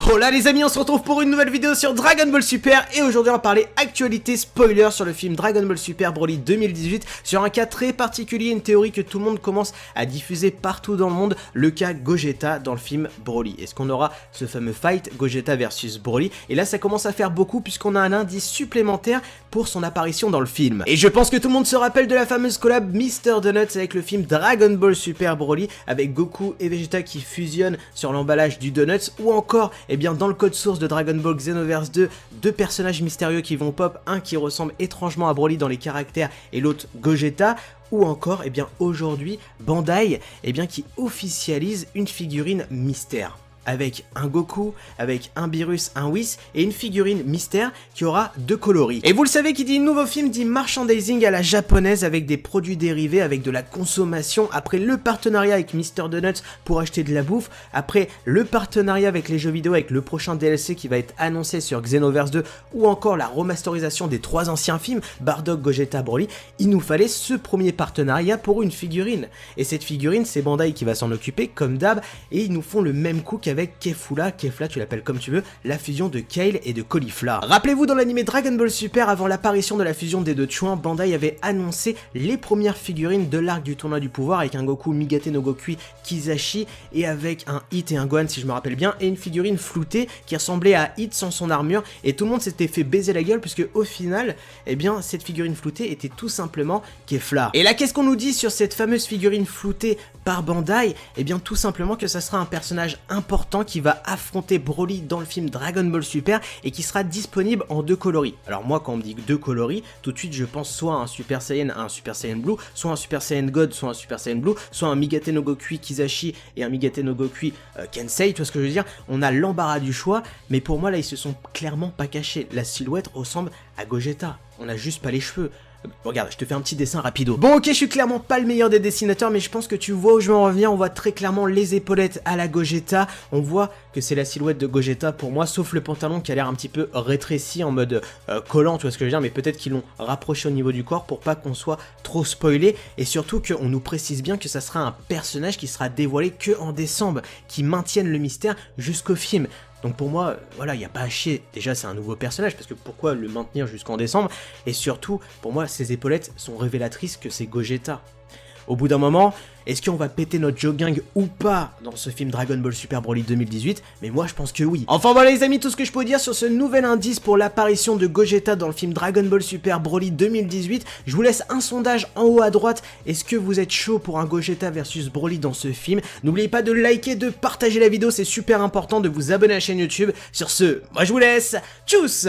Oh là les amis, on se retrouve pour une nouvelle vidéo sur Dragon Ball Super. Et aujourd'hui on va parler actualité spoiler sur le film Dragon Ball Super Broly 2018. Sur un cas très particulier, une théorie que tout le monde commence à diffuser partout dans le monde, le cas Gogeta dans le film Broly. Est-ce qu'on aura ce fameux fight Gogeta versus Broly? Et là ça commence à faire beaucoup puisqu'on a un indice supplémentaire pour son apparition dans le film. Et je pense que tout le monde se rappelle de la fameuse collab Mr. Donuts avec le film Dragon Ball Super Broly, avec Goku et Vegeta qui fusionnent sur l'emballage du Donuts, ou encore bien dans le code source de Dragon Ball Xenoverse 2, deux personnages mystérieux qui vont pop, un qui ressemble étrangement à Broly dans les caractères et l'autre Gogeta, ou encore aujourd'hui Bandai qui officialise une figurine mystère. Avec un Goku, avec un Beerus, un Whis et une figurine mystère qui aura deux coloris. Et vous le savez, qui dit nouveau film dit merchandising à la japonaise, avec des produits dérivés, avec de la consommation. Après le partenariat avec Mr. Donuts pour acheter de la bouffe, après le partenariat avec les jeux vidéo avec le prochain DLC qui va être annoncé sur Xenoverse 2, ou encore la remasterisation des 3 anciens films, Bardock, Gogeta, Broly, il nous fallait ce premier partenariat pour une figurine. Et cette figurine, c'est Bandai qui va s'en occuper comme d'hab, et ils nous font le même coup qu'avec Kefla, tu l'appelles comme tu veux, la fusion de Kale et de Caulifla. Rappelez-vous, dans l'anime Dragon Ball Super, avant l'apparition de la fusion des deux Chuan, Bandai avait annoncé les premières figurines de l'arc du tournoi du pouvoir, avec un Goku Migate no Gokui Kizashi, et avec un Hit et un Gohan si je me rappelle bien, et une figurine floutée qui ressemblait à Hit sans son armure, et tout le monde s'était fait baiser la gueule puisque au final, cette figurine floutée était tout simplement Kefla. Et là, qu'est-ce qu'on nous dit sur cette fameuse figurine floutée par Bandai? Tout simplement que ça sera un personnage important qui va affronter Broly dans le film Dragon Ball Super et qui sera disponible en 2 coloris. Alors moi, quand on me dit 2 coloris, tout de suite je pense soit à un Super Saiyan, à un Super Saiyan Blue, soit un Super Saiyan God, soit un Super Saiyan Blue, soit un Migate no Gokui Kizashi et un Migate no Gokui Kensei, tu vois ce que je veux dire? On a l'embarras du choix, mais pour moi là ils se sont clairement pas cachés. La silhouette ressemble à Gogeta, on a juste pas les cheveux. Regarde, je te fais un petit dessin rapido. Bon ok, je suis clairement pas le meilleur des dessinateurs, mais je pense que tu vois où je veux en revenir. On voit très clairement les épaulettes à la Gogeta. On voit que c'est la silhouette de Gogeta pour moi, sauf le pantalon qui a l'air un petit peu rétréci en mode collant, tu vois ce que je veux dire. Mais peut-être qu'ils l'ont rapproché au niveau du corps pour pas qu'on soit trop spoilé. Et surtout qu'on nous précise bien que ça sera un personnage qui sera dévoilé que en décembre, qui maintienne le mystère jusqu'au film. Donc pour moi, voilà, il n'y a pas à chier. Déjà, c'est un nouveau personnage, parce que pourquoi le maintenir jusqu'en décembre? Et surtout, pour moi, ces épaulettes sont révélatrices que c'est Gogeta. Au bout d'un moment, est-ce qu'on va péter notre jogging ou pas dans ce film Dragon Ball Super Broly 2018? Mais moi je pense que oui. Enfin voilà les amis, tout ce que je peux dire sur ce nouvel indice pour l'apparition de Gogeta dans le film Dragon Ball Super Broly 2018. Je vous laisse un sondage en haut à droite. Est-ce que vous êtes chaud pour un Gogeta versus Broly dans ce film? N'oubliez pas de liker, de partager la vidéo, c'est super important, de vous abonner à la chaîne YouTube. Sur ce, moi je vous laisse. Tchuss!